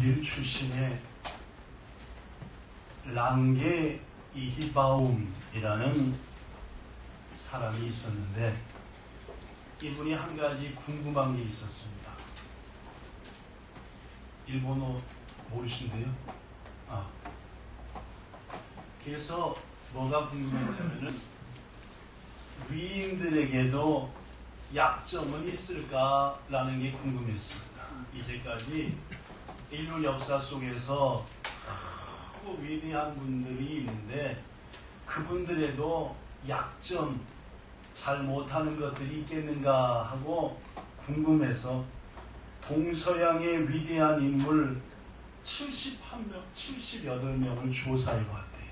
독일 출신의 랑게 이히바움이라는 사람이 있었는데 이분이 한 가지 궁금한 게 있었습니다. 일본어 모르신대요? 그래서 뭐가 궁금했냐면은 위인들에게도 약점은 있을까라는 게 궁금했습니다. 이제까지 인류 역사 속에서 크고 위대한 분들이 있는데 그분들에도 약점, 잘 못하는 것들이 있겠는가 하고 궁금해서 동서양의 위대한 인물 78명을 조사해 봤대요.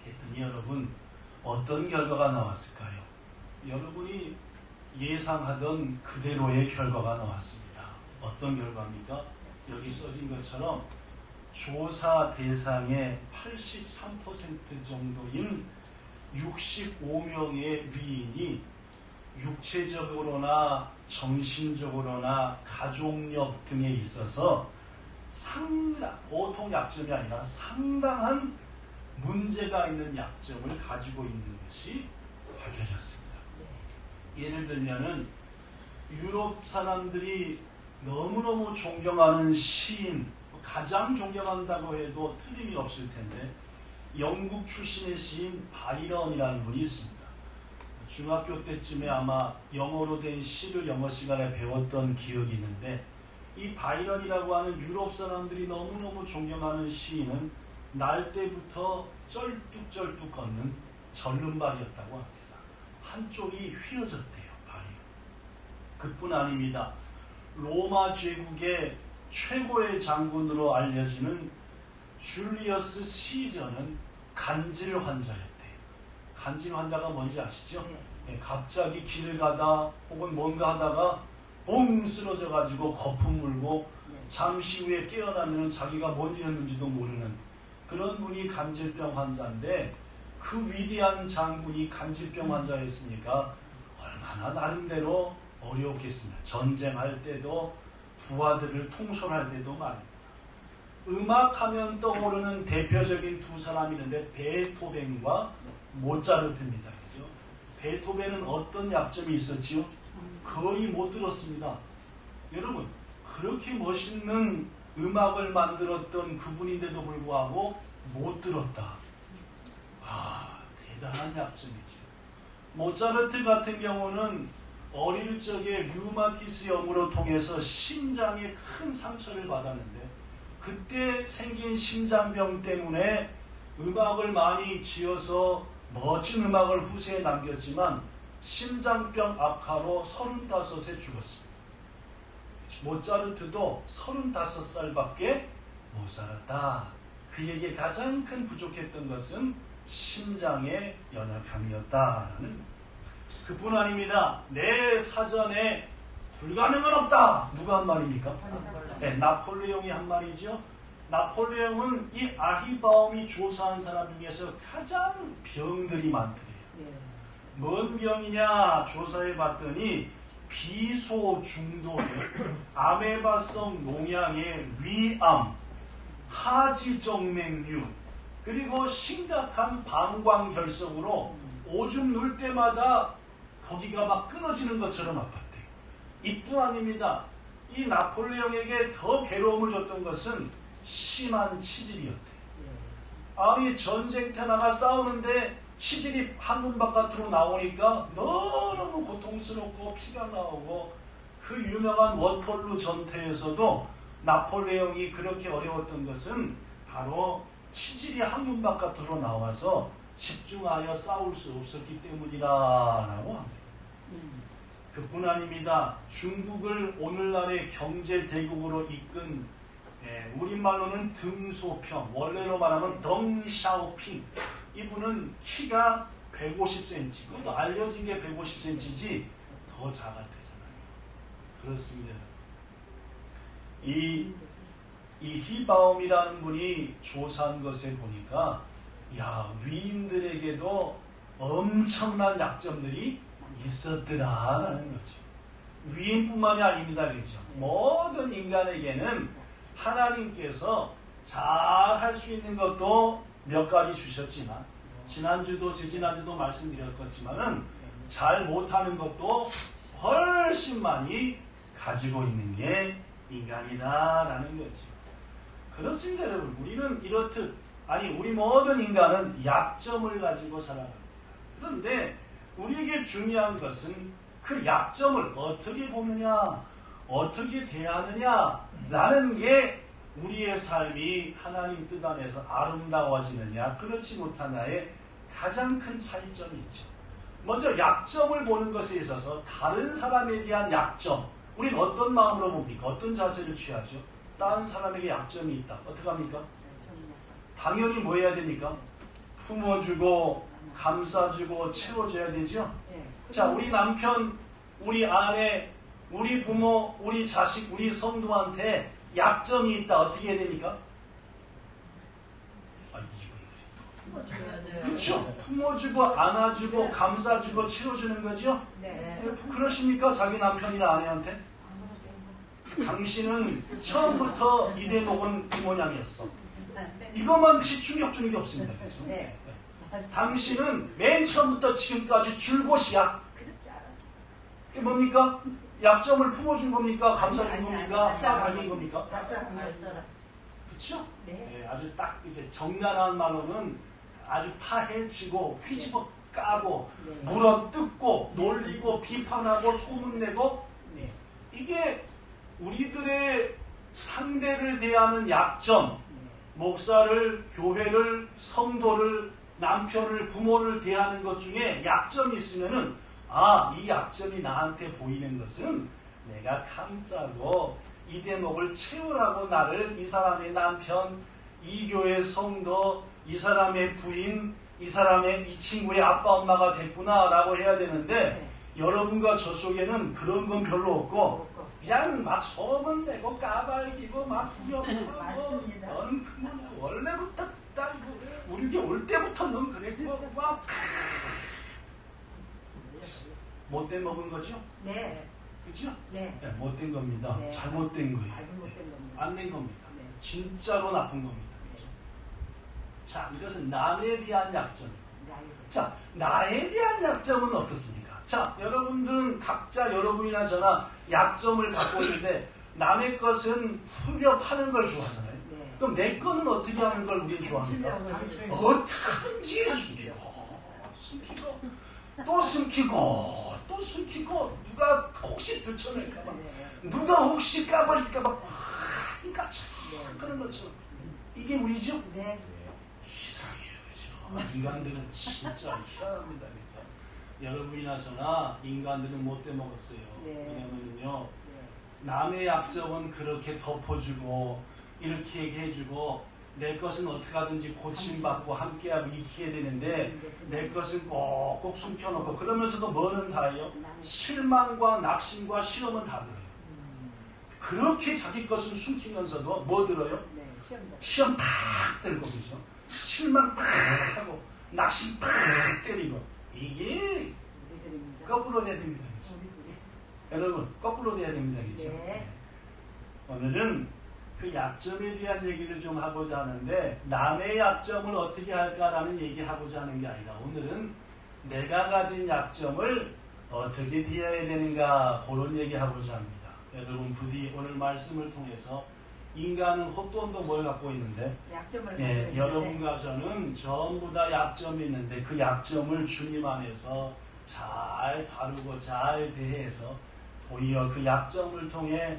그랬더니 여러분 어떤 결과가 나왔을까요? 여러분이 예상하던 그대로의 결과가 나왔습니다. 어떤 결과입니까? 여기 써진 것처럼 조사 대상의 83% 정도인 65명의 위인이 육체적으로나 정신적으로나 가족력 등에 있어서 보통 약점이 아니라 상당한 문제가 있는 약점을 가지고 있는 것이 밝혀졌습니다. 예를 들면은 유럽 사람들이 너무너무 존경하는 시인, 가장 존경한다고 해도 틀림이 없을 텐데 영국 출신의 시인 바이런이라는 분이 있습니다. 중학교 때쯤에 아마 영어로 된 시를 영어 시간에 배웠던 기억이 있는데 이 바이런이라고 하는 유럽 사람들이 너무너무 존경하는 시인은 날 때부터 쩔뚝쩔뚝 걷는 절름발이었다고 합니다. 한쪽이 휘어졌대요. 발이. 그뿐 아닙니다. 로마 제국의 최고의 장군으로 알려지는 줄리어스 시저는 간질 환자였대요. 간질 환자가 뭔지 아시죠? 갑자기 길을 가다 혹은 뭔가 하다가 봉 쓰러져 가지고 거품 물고 잠시 후에 깨어나면 자기가 뭔 일했는지도 모르는 그런 분이 간질병 환자인데 그 위대한 장군이 간질병 환자였으니까 얼마나 나름대로 어려웠겠습니까? 전쟁할 때도 부하들을 통솔할 때도 말입니다. 음악하면 떠오르는 대표적인 두 사람이 있는데 베토벤과 모차르트입니다. 그죠? 베토벤은 어떤 약점이 있었지요? 거의 못 들었습니다. 여러분, 그렇게 멋있는 음악을 만들었던 그분인데도 불구하고 못 들었다. 대단한 약점이죠. 모차르트 같은 경우는 어릴 적에 류마티스염으로 통해서 심장에 큰 상처를 받았는데 그때 생긴 심장병 때문에 음악을 많이 지어서 멋진 음악을 후세에 남겼지만 심장병 악화로 35에 죽었습니다. 모차르트도 35살밖에 못 살았다. 그에게 가장 큰 부족했던 것은 심장의 연약함이었다라는 그뿐 아닙니다. 내 사전에 불가능은 없다. 누가 한 말입니까? 네, 나폴레옹이 한 말이죠. 나폴레옹은 이 아히바움이 조사한 사람 중에서 가장 병들이 많더래요. 뭔 병이냐 조사해 봤더니 비소 중독에 아메바성 농양의 위암, 하지정맥류, 그리고 심각한 방광결석으로 오줌 눌 때마다 거기가 막 끊어지는 것처럼 아팠대요. 이뿐 아닙니다. 이 나폴레옹에게 더 괴로움을 줬던 것은 심한 치질이었대요. 아니 전쟁터 나가 싸우는데 치질이 한문 바깥으로 나오니까 너무 고통스럽고 피가 나오고 그 유명한 워털루 전투에서도 나폴레옹이 그렇게 어려웠던 것은 바로 치질이 한문 바깥으로 나와서 집중하여 싸울 수 없었기 때문이라고 합니다. 그뿐 아닙니다. 중국을 오늘날의 경제 대국으로 이끈 우리말로는 등소평, 원래로 말하면 덩샤오핑. 이분은 키가 150cm. 그것도 알려진 게 150cm지 더 작았대잖아요. 그렇습니다. 이 히바움이라는 분이 조사한 것에 보니까 위인들에게도 엄청난 약점들이 있었더라라는 거죠. 위인뿐만이 아닙니다. 그렇죠? 모든 인간에게는 하나님께서 잘 할 수 있는 것도 몇 가지 주셨지만 지난주도 지지난주도 말씀드렸겠지만은 잘 못하는 것도 훨씬 많이 가지고 있는 게 인간이다라는 거죠. 그렇습니다, 여러분. 우리는 이렇듯 우리 모든 인간은 약점을 가지고 살아갑니다. 그런데 우리에게 중요한 것은 그 약점을 어떻게 보느냐, 어떻게 대하느냐라는 게 우리의 삶이 하나님 뜻 안에서 아름다워지느냐, 그렇지 못하냐의 가장 큰 차이점이 있죠. 먼저 약점을 보는 것에 있어서 다른 사람에 대한 약점, 우리는 어떤 마음으로 봅니까? 어떤 자세를 취하죠? 다른 사람에게 약점이 있다. 어떻게 합니까? 당연히 뭐 해야 됩니까? 품어주고 감싸주고 채워줘야 되죠? 자, 우리 남편, 우리 아내, 우리 부모, 우리 자식, 우리 성도한테 약점이 있다. 어떻게 해야 됩니까? 이분들이 그렇죠? 품어주고 안아주고 감싸주고 채워주는 거죠? 네. 그러십니까? 자기 남편이나 아내한테? 당신은 처음부터 이대목은 부모냥이었어. 이것만 충격 주는 게 없습니다. 그렇죠? 네. 당신은 맨 처음부터 지금까지 줄곳이야. 그게 뭡니까? 약점을 품어준 겁니까? 감싸준 겁니까? 알린 겁니까? 그렇죠? 네, 아주 딱 이제 정나라한 말로는 아주 파헤치고 휘집어 까고 물어 뜯고 놀리고 비판하고 소문내고 이게 우리들의 상대를 대하는 약점, 목사를, 교회를, 성도를, 남편을, 부모를 대하는 것 중에 약점이 있으면은 이 약점이 나한테 보이는 것은 내가 감싸고 이 대목을 채우라고 나를 이 사람의 남편, 이 교회 성도, 이 사람의 부인, 이 사람의 이 친구의 아빠 엄마가 됐구나 라고 해야 되는데 여러분과 저 속에는 그런 건 별로 없고 그냥 막 소문내고 까발기고 막 후려하고 너는 그만 원래부터 딸고 우리게 올 때부터 넌 그랬고 막 못된 먹은 거죠? 네. 그렇죠? 네. 네. 못된 겁니다. 네. 잘못된 거예요. 안 된 겁니다. 네. 진짜로 나쁜 겁니다. 그렇죠? 자, 이것은 남에 대한 약점입니다. 자, 나에 대한 약점은 어떻습니까? 자, 여러분들은 각자 여러분이나 저나 약점을 갖고 있는데 남의 것은 후벼 파는 걸 좋아하잖아요. 네. 그럼 내 거는 어떻게 하는 걸 우리는 좋아합니까? 어떻게든지 숨기고 또 숨기고 또 숨기고 누가 혹시 들춰낼까봐 누가 혹시 까버릴까봐 그러니까 참 그런 것처럼 이게 우리죠? 네. 이상해요. 그죠? 인간들은 진짜 희한합니다. 그죠? 여러분이나 저나 인간들은 못돼 먹었어요. 네. 왜냐면요 남의 약점은 그렇게 덮어주고 이렇게 얘기해주고 내 것은 어떻게 하든지 고침받고 함께하고 익혀야 되는데 내 것은 꼭꼭 숨겨놓고 그러면서도 뭐는 다예요? 실망과 낙심과 실험은 다 들어요. 그렇게 자기 것을 숨기면서도 뭐 들어요? 시험 팍 들고 그죠? 실망 팍 하고 낙심 팍 때리고 이게 거꾸로 돼야 됩니다. 그죠? 여러분 거꾸로 돼야 됩니다. 그죠? 네. 오늘은 그 약점에 대한 얘기를 좀 하고자 하는데 남의 약점을 어떻게 할까라는 얘기하고자 하는 게 아니라 오늘은 내가 가진 약점을 어떻게 대해야 되는가 그런 얘기하고자 합니다. 여러분 부디 오늘 말씀을 통해서 인간은 헛돈도 뭘 갖고 있는데 약점을 여러분과 저는 전부 다 약점이 있는데 그 약점을 주님 안에서 잘 다루고 잘 대해서 오히려 그 약점을 통해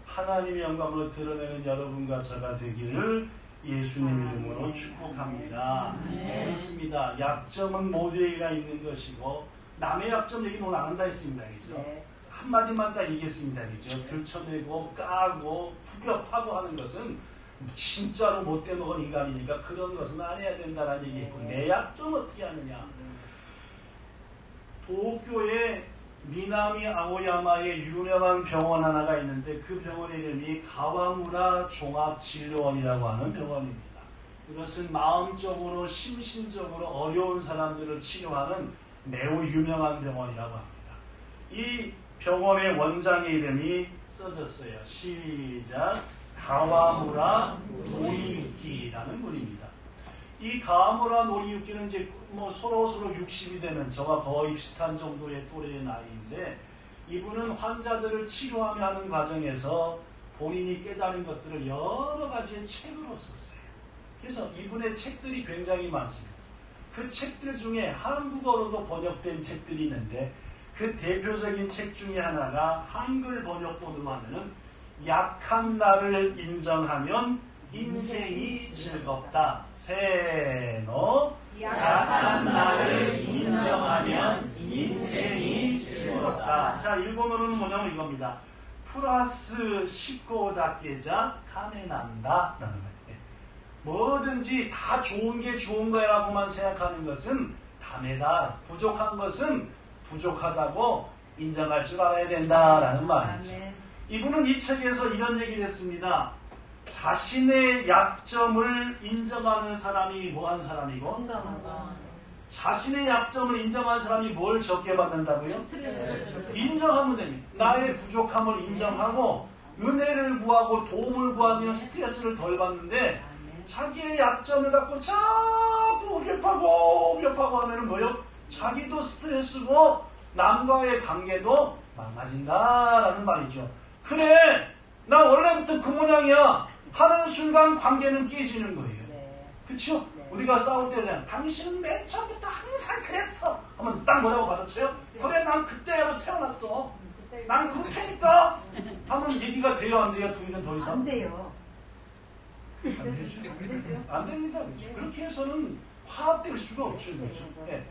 하나님의 영광을 드러내는 여러분과 저가 되기를 예수님 이름으로 축복합니다. 그렇습니다. 약점은 모두에게나 있는 것이고 남의 약점 얘기는 오늘 안 한다 했습니다. 그죠? 네. 한마디만 딱 얘기했습니다. 그죠? 들춰내고 까고 후벼파고 하는 것은 진짜로 못돼 먹은 인간이니까 그런 것은 안 해야 된다는 얘기했고 내 약점 어떻게 하느냐. 도쿄에 미나미 아오야마에 유명한 병원 하나가 있는데 그 병원의 이름이 가와무라 종합진료원이라고 하는 병원입니다. 이것은 마음적으로 심신적으로 어려운 사람들을 치료하는 매우 유명한 병원이라고 합니다. 이 병원의 원장의 이름이 써졌어요. 시작. 가와무라 노리유키라는 분입니다. 이 가와무라 노리유키는 이제 뭐 서로 60이 되는 저와 거의 비슷한 정도의 또래의 나이인데, 이분은 환자들을 치료하며 하는 과정에서 본인이 깨달은 것들을 여러 가지의 책으로 썼어요. 그래서 이분의 책들이 굉장히 많습니다. 그 책들 중에 한국어로도 번역된 책들이 있는데, 그 대표적인 책 중에 하나가 한글 번역본으로 하면은 약한 나를 인정하면 인생이 즐겁다. 세노 약한 나를 인정하면 인생이 즐겁다. 자, 일본어로는 뭐냐면 이겁니다. 플러스 식고다케자 카메난다 라는 거예요. 뭐든지 다 좋은 게 좋은 거라고만 생각하는 것은 다메다. 부족한 것은 부족하다고 인정할 줄 알아야 된다라는 말이죠. 이분은 이 책에서 이런 얘기를 했습니다. 자신의 약점을 인정하는 사람이 뭐한 사람이고, 건강하다. 자신의 약점을 인정하는 사람이 뭘 적게 받는다고요? 인정하면 됩니다. 나의 부족함을 인정하고 은혜를 구하고 도움을 구하면 스트레스를 덜 받는데, 자기의 약점을 갖고 자꾸 우렵하고 하면은 뭐요? 자기도 스트레스고 남과의 관계도 망가진다라는 말이죠. 그래, 나 원래부터 그 모양이야 하는 순간 관계는 깨지는 거예요. 그렇죠? 우리가 싸울 때잖아요. 당신은 맨 처음부터 항상 그랬어 하면 딱 뭐라고 받아쳐요? 그래, 난 그때로 태어났어. 난 그렇다니까 하면 얘기가 돼요, 안 돼요? 둘이는 더 이상? 안 돼요. 안 되죠. 안 됩니다. 그렇게 해서는 화합될 수가 없죠. 네.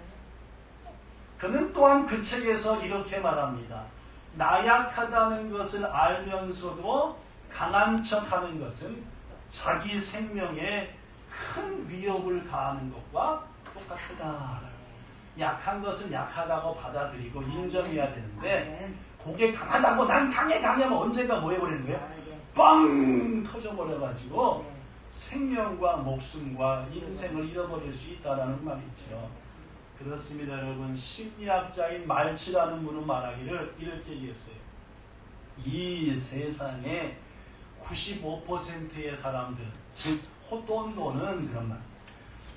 그는 또한 그 책에서 이렇게 말합니다. 나약하다는 것을 알면서도 강한 척하는 것은 자기 생명에 큰 위협을 가하는 것과 똑같다. 약한 것은 약하다고 받아들이고 인정해야 되는데, 그게 강하다고 난 강하면 언젠가 뭐 해버리는 거예요? 빵 터져버려가지고 생명과 목숨과 인생을 잃어버릴 수 있다는 말이죠. 그렇습니다, 여러분. 심리학자인 말치라는 분은 말하기를 이렇게 얘기했어요. 이 세상에 95%의 사람들, 즉 호돈도는 그런 말,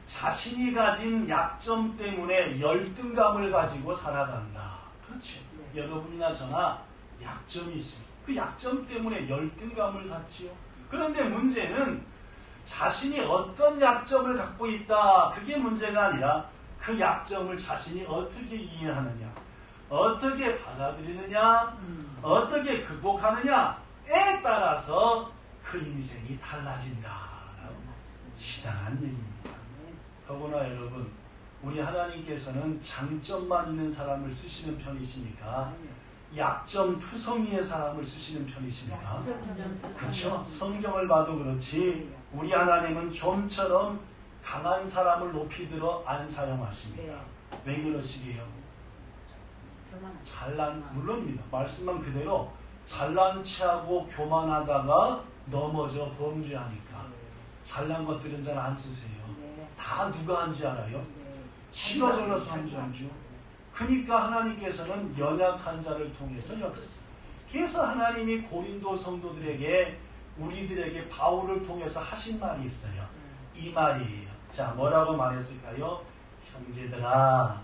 자신이 가진 약점 때문에 열등감을 가지고 살아간다. 그렇죠. 여러분이나 저나 약점이 있습니다. 그 약점 때문에 열등감을 갖지요. 그런데 문제는 자신이 어떤 약점을 갖고 있다, 그게 문제가 아니라 그 약점을 자신이 어떻게 이해하느냐, 어떻게 받아들이느냐, 어떻게 극복하느냐에 따라서 그 인생이 달라진다라고 시당한 얘기입니다. 더구나 여러분, 우리 하나님께서는 장점만 있는 사람을 쓰시는 편이십니까? 약점 투성이의 사람을 쓰시는 편이십니까? 그렇죠? 성경을 봐도 그렇지 우리 하나님은 좀처럼 강한 사람을 높이 들어 안 사용하십니다. 왜 그러시게요? 물론입니다. 말씀만 그대로 잘난 체하고 교만하다가 넘어져 범죄하니까 잘난 것들은 잘 안 쓰세요. 다 누가 한지 알아요? 치러 잘라서 한지 알죠? 그러니까 하나님께서는 연약한 자를 통해서 역사. 그래서 하나님이 고린도 성도들에게, 우리들에게 바울을 통해서 하신 말이 있어요. 이 말이에요. 자, 뭐라고 말했을까요? 형제들아,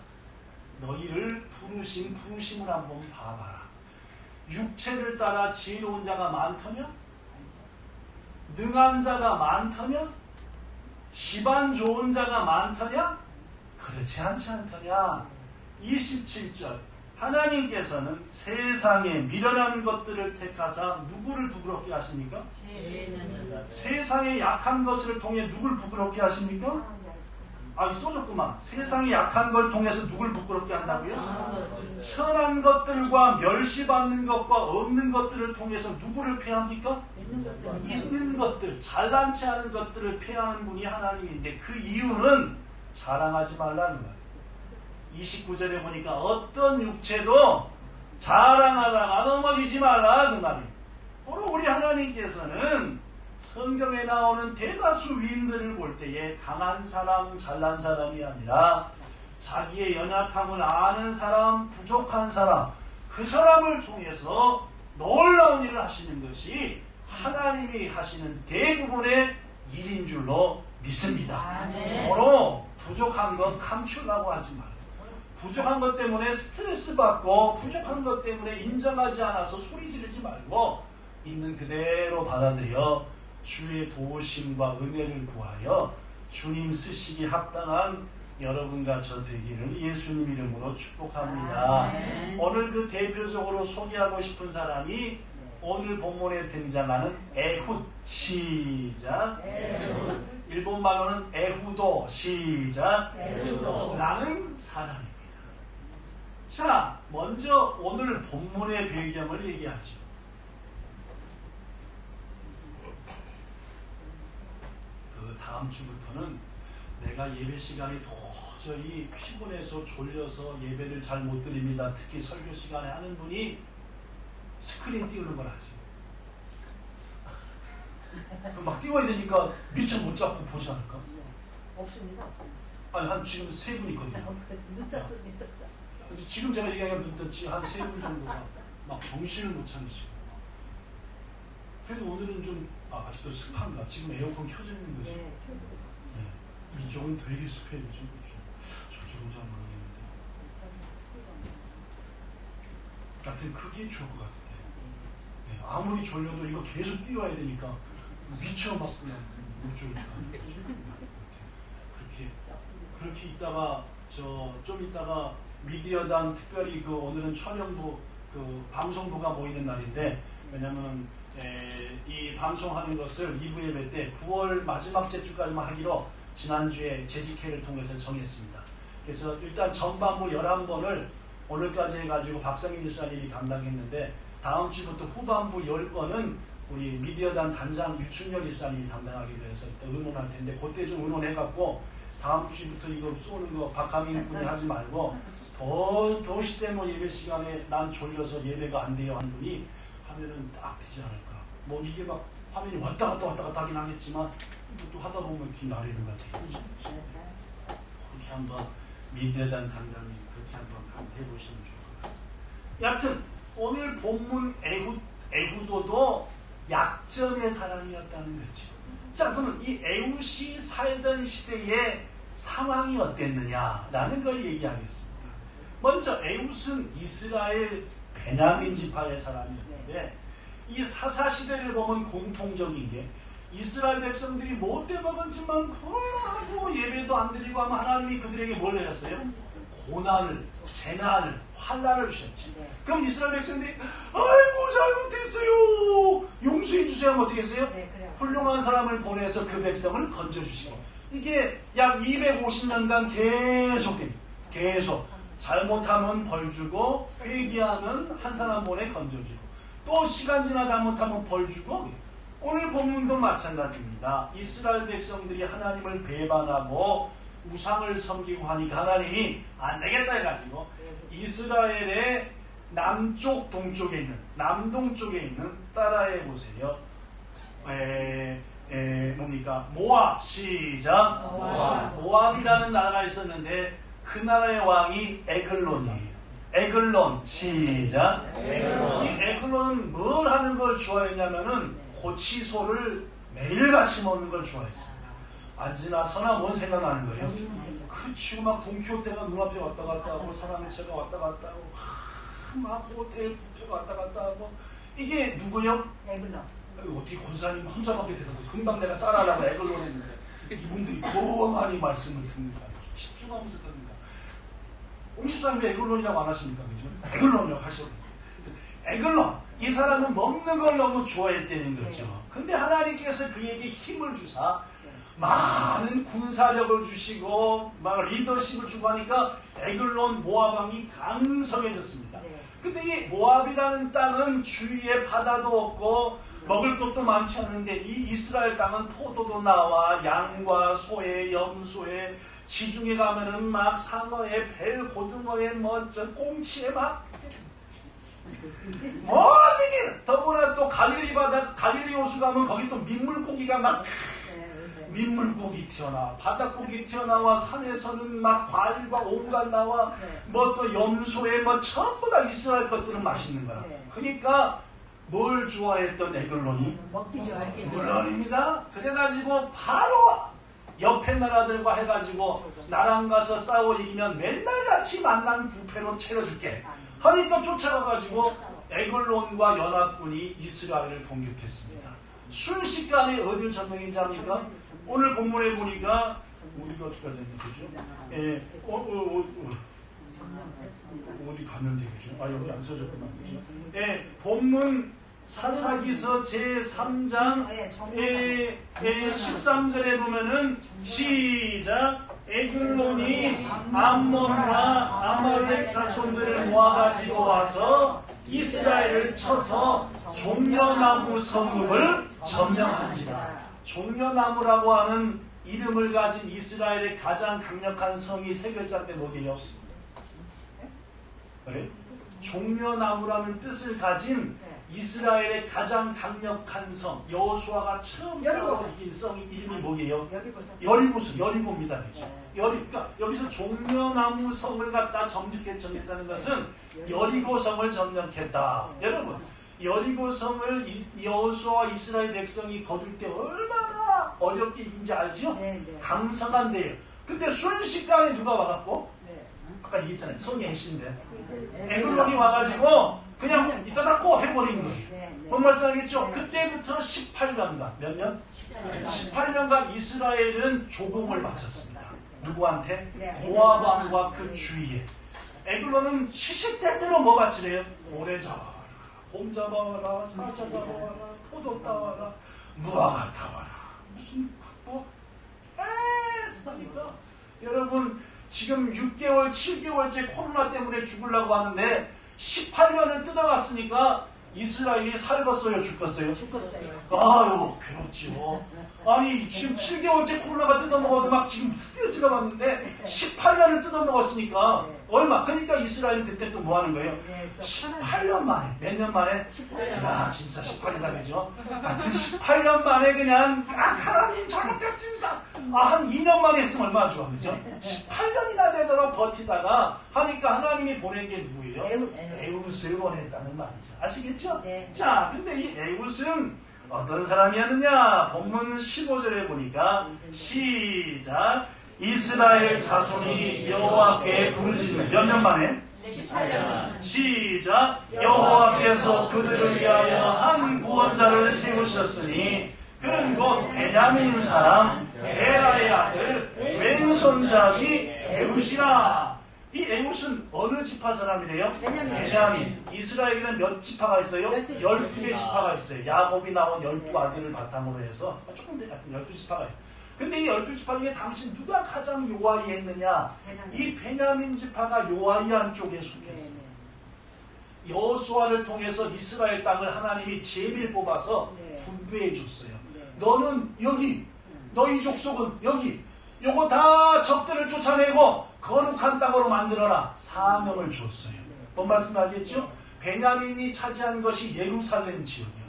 너희를 부르심을 한번 봐봐라. 육체를 따라 지혜로운 자가 많더냐? 능한 자가 많더냐? 집안 좋은 자가 많더냐? 그렇지 않지 않더냐? 27절, 하나님께서는 세상에 미련한 것들을 택하사 누구를 부끄럽게 하십니까? 세상에 약한 것을 통해 누굴 부끄럽게 하십니까? 써줬구만. 세상에 약한 걸 통해서 누굴 부끄럽게 한다고요? 천한 것들과 멸시받는 것과 없는 것들을 통해서 누구를 폐합니까? 있는 것들, 잘난치 않은 것들을 폐하는 분이 하나님인데, 그 이유는 자랑하지 말라는 거예요. 29절에 보니까 어떤 육체도 자랑하다가 넘어지지 말라, 그 말이에요. 바로 우리 하나님께서는 성경에 나오는 대다수 위인들을 볼 때에 강한 사람, 잘난 사람이 아니라 자기의 연약함을 아는 사람, 부족한 사람, 그 사람을 통해서 놀라운 일을 하시는 것이 하나님이 하시는 대부분의 일인 줄로 믿습니다. 아멘. 더러 부족한 건 감추려고 하지 말고, 부족한 것 때문에 스트레스 받고, 부족한 것 때문에 인정하지 않아서 소리 지르지 말고 있는 그대로 받아들여 주의 도우심과 은혜를 구하여 주님 쓰시기 합당한 여러분과 저 되기를 예수님 이름으로 축복합니다. 아멘. 오늘 그 대표적으로 소개하고 싶은 사람이 오늘 본문에 등장하는 에훗. 시작. 에훗. 일본 말로는 에후도. 시작. 에후도. 라는 사람입니다. 자, 먼저 오늘 본문의 배경을 얘기하죠. 그 다음 주부터는 내가 예배 시간이 도저히 피곤해서 졸려서 예배를 잘 못 드립니다. 특히 설교 시간에 하는 분이 스크린 띄우는 걸 하지. 막 띄워야 되니까 미처 못 잡고 보지 않을까? 없습니다. 아니, 한 지금 3분 있거든요. 눈 떴습니다. 지금 제가 얘기하면 눈 떴지 한 3분 정도가 막 정신을 못 차리시고. 그래도 오늘은 좀 아직도 습한가? 지금 에어컨 켜져 있는 거죠? 네, 켜지고 있습니다. 네. 이쪽은 되게 습해요. 저쪽은 잘 모르겠는데. 하여튼 그게 좋을 것 같은데. 네. 아무리 졸려도 이거 계속 띄워야 되니까 미쳐 막 그냥 못 졸니까. 그렇게 있다가 좀 있다가 미디어단 특별히 그 오늘은 촬영부 그 방송부가 모이는 날인데, 왜냐면은 이 방송하는 것을 2부 예배 때 9월 마지막 주까지만 하기로 지난주에 재직회를 통해서 정했습니다. 그래서 일단 전반부 11번을 오늘까지 해가지고 박상희 집사님이 담당했는데, 다음 주부터 후반부 10번은 우리 미디어단 단장 유춘열 집사님이 담당하기로 해서 일단 의논할 텐데, 그때 좀 의논해갖고 다음 주부터 이거 쏘는 거 박하민 군이 하지 말고 도시대모 예배 시간에 난 졸려서 예배가 안 돼요 한 분이 하면은 딱 되지 않을까. 뭐 이게 막 화면이 왔다 갔다 하긴 하겠지만 또 하다 보면 이렇게 나리는 것 같아요. 그렇게 한번 미디어단 단장님 그렇게 한번 해보시면 좋을 것 같습니다. 여하튼 오늘 본문 에후도도 약점의 사람이었다는 거죠. 자, 그러면 이 에훗이 살던 시대의 상황이 어땠느냐라는 걸 얘기하겠습니다. 먼저 에훗은 이스라엘 베냐민 지파의 사람이었는데, 이 사사시대를 보면 공통적인 게 이스라엘 백성들이 못돼 먹은지만 하고 예배도 안 드리고 하면 하나님이 그들에게 뭘 내렸어요? 고난을, 재난을, 환난을 주셨지. 그럼 이스라엘 백성들이 아이고 잘못했어요, 용서해 주세요 하면 어떻게 했어요? 훌륭한 사람을 보내서 그 백성을 건져주시고, 이게 약 250년간 계속됩니다. 계속 잘못하면 벌 주고, 회개하면 한 사람 보내 건져주고, 또 시간 지나 잘못하면 벌 주고. 오늘 본문도 마찬가지입니다. 이스라엘 백성들이 하나님을 배반하고 우상을 섬기고 하니까 하나님이 안 되겠다 해가지고 이스라엘의 남쪽 동쪽에 있는, 남동쪽에 있는, 따라해 보세요. 뭡니까? 모압. 시작. 모압이라는 나라가 있었는데 그 나라의 왕이 에글론이에요. 에글론. 시작. 이 에글론은 뭘 하는 걸 좋아했냐면은 고치소를 매일같이 먹는 걸 좋아했어요. 안지나 서나 뭔 생각나는 거예요? 그치고 막 돈키호테가 눈앞에 왔다 갔다 하고, 사랑채가 왔다 갔다 하고, 막 호텔 뷔페가 왔다 갔다 하고. 이게 누구요? 에글론. 어떻게 권사님 혼자밖에 대답해. 금방 내가 따라하려고 에글론 했는데 이분들이 더 많이 말씀을 듣는다. 집중하면서 듣는다. 옹집사님 왜 에글론이라고 안 하십니까? 그죠? 에글론이라고 하셔도 돼요. 에글론, 이 사람은 먹는 걸 너무 좋아했다는 거죠. 근데 하나님께서 그에게 힘을 주사 많은 군사력을 주시고 막 리더십을 주고 하니까 에글론 모압 왕이 강성해졌습니다. 근데 이 모압이라는 땅은 주위에 바다도 없고 먹을 것도 많지 않은데, 이 이스라엘 땅은 포도도 나와 양과 소에, 염소에, 지중해 가면은 막 상어에, 벨, 고등어에, 꽁치에 막 뭐라든지. 더구나 또 갈릴리 바다, 갈릴리 호수 가면 거기 또 민물고기가 막 민물고기 튀어나와, 바닷고기 튀어나와, 산에서는 막 과일과 온갖 나와, 뭐 또 염소에 뭐 전부 다 이스라엘 것들은 맛있는 거야. 그러니까 뭘 좋아했던 에글론이? 먹기 좋아하게. 물론입니다. 그래가지고 바로 옆에 나라들과 해가지고 나랑 가서 싸워 이기면 맨날 같이 만난 부패로 채워줄게 하니까 쫓아가가지고 에글론과 연합군이 이스라엘을 공격했습니다. 순식간에 어딜 점령인지 압니까? 오늘 본문에 보니까 우리가 어디까지 했는지 그죠? 어디 가면 되겠죠? 아 여기 안 써졌구나. 그죠? 본문 사사기서 제3장 13절에 보면은 시작 에글론이 암몬과 아말렉 자손들을 모아가지고 와서 이스라엘을 쳐서 종려나무 성읍을 점령한지라. 종려나무라고 하는 이름을 가진 이스라엘의 가장 강력한 성이 세 글자인데 뭐게요? 그래? 종려나무라는 뜻을 가진 이스라엘의 가장 강력한 성, 여호수아가 처음 싸워 이긴 성 이름이 뭐게요? 여리고입니다. 그러니까 여기서 종려나무 성을 갖다 점령했다는 것은 여리고성을 점령했다. 여러분, 여리고성을 여호수아와 이스라엘 백성이 거둘 때 얼마나 어렵게 이긴지 알죠? 강성한데요. 근데 순식간에 누가 와갖고 아까 얘기했잖아요. 성이 NC인데 에글론이 와가지고 그냥 이따 닫고 해버린 거예요. 뭔 말씀 알겠죠? 그때부터 18년간 몇 년? 18년간 이스라엘은 조공을 바쳤습니다. 누구한테? 모압 왕과 그 주위에. 에글론은 시시때때로 뭐 바치래요? 고래 잡아와라, 곰 잡아와라, 사자 잡아와라, 포도 따와라, 무화과 따와라. 무슨 세상이니까 여러분 지금 6개월, 7개월째 코로나 때문에 죽으려고 하는데 18년을 뜯어갔으니까 이스라엘이 살겠어요? 죽겠어요? 아유, 괴롭지요. 아니, 지금 7개월째 코로나가 뜯어먹어도 막 지금 스트레스가 받는데 18년을 뜯어먹었으니까 얼마? 그러니까 이스라엘은 그때 또 뭐 하는 거예요? 18년 만에. 몇 년 만에? 야, 진짜 18이다, 그죠? 그 18년 만에 그냥, 하나님 잘못됐습니다. 한 2년 만에 했으면 얼마나 좋아, 그죠? 18년이나 되도록 버티다가 하니까 하나님이 보낸 게 누구예요? 에웃을 보냈다는 말이죠. 아시겠죠? 자, 근데 이 에웃은 어떤 사람이었느냐? 본문 15절에 보니까 시작 이스라엘 자손이 여호와께 부르짖으며 몇 년 만에? 18년. 시작 여호와께서 그들을 위하여 한 구원자를 세우셨으니 그는 곧 베냐민 사람 베라의 아들 왼손잡이 에웃이라. 이 에웃은 어느 지파 사람이래요? 베냐민. 이스라엘에는 몇 지파가 있어요? 12개 지파가 있어요. 야곱이 나온 12아들을 바탕으로 해서 조금 더 같은 12지파가 있어요. 근데 이 12지파 중에 당신 누가 가장 요아이했느냐? 이 베냐민 지파가 요아이한 쪽에 속했어요. 여호수아를 통해서 이스라엘 땅을 하나님이 제비를 뽑아서 분배해 줬어요. 너는 여기, 너희 족속은 여기, 요거 다 적들을 쫓아내고 거룩한 땅으로 만들어라. 사명을 줬어요. 뭔 말씀 알겠죠? 베냐민이 차지한 것이 예루살렘 지역이에요.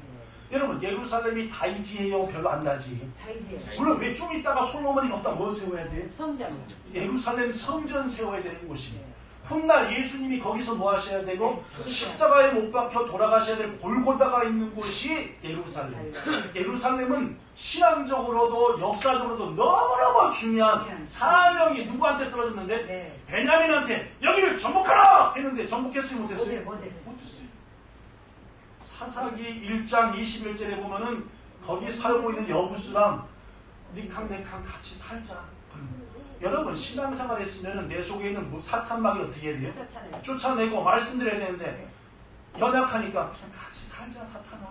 여러분, 예루살렘이 다이지예요? 별로 안 나지? 다이지예요. 물론 왜 좀 있다가 솔로몬이 거기다 뭘 세워야 돼요? 성전. 예루살렘 성전 세워야 되는 곳입니다. 훗날 예수님이 거기서 뭐 하셔야 되고 십자가에 못 박혀 돌아가셔야 될 골고다가 있는 곳이 예루살렘. 예루살렘은 신앙적으로도 역사적으로도 너무너무 중요한 사명이 누구한테 떨어졌는데 베냐민한테 여기를 정복하라 했는데 정복했어요? 못했어요? 못했어요. 사사기 1장 21절에 보면은 거기 살고 있는 여부수랑 니캉네캉 같이 살자. 여러분 신앙생활 했으면 내 속에 있는 사탄막이 어떻게 해야 돼요? 쫓아내고 말씀드려야 되는데 연약하니까 그냥 같이 살자 사탄아.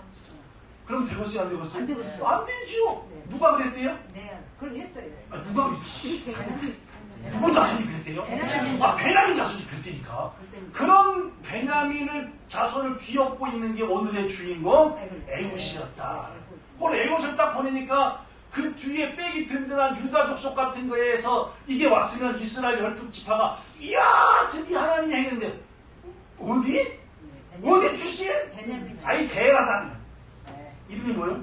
그럼 되겠어요? 안 되겠어요? 안 되겠어요. 안 되지요. 누가 그랬대요? 네, 그걸 했어요. 누가 그랬지? 누구 자손이 그랬대요? 베냐민 자손이 그랬다니까. 그런 베냐민을 자손을 뒤엎고 있는 게 오늘의 주인공 에웃이었다. 그걸 에웃을 딱 보내니까 그 뒤에 빽이 든든한 유다 족속 같은 거에서 이게 왔으면 이스라엘 12지파가 이야 드디어 하나님이 했는데 어디? 어디 출신? 아이 게라다. 이름이 뭐예요?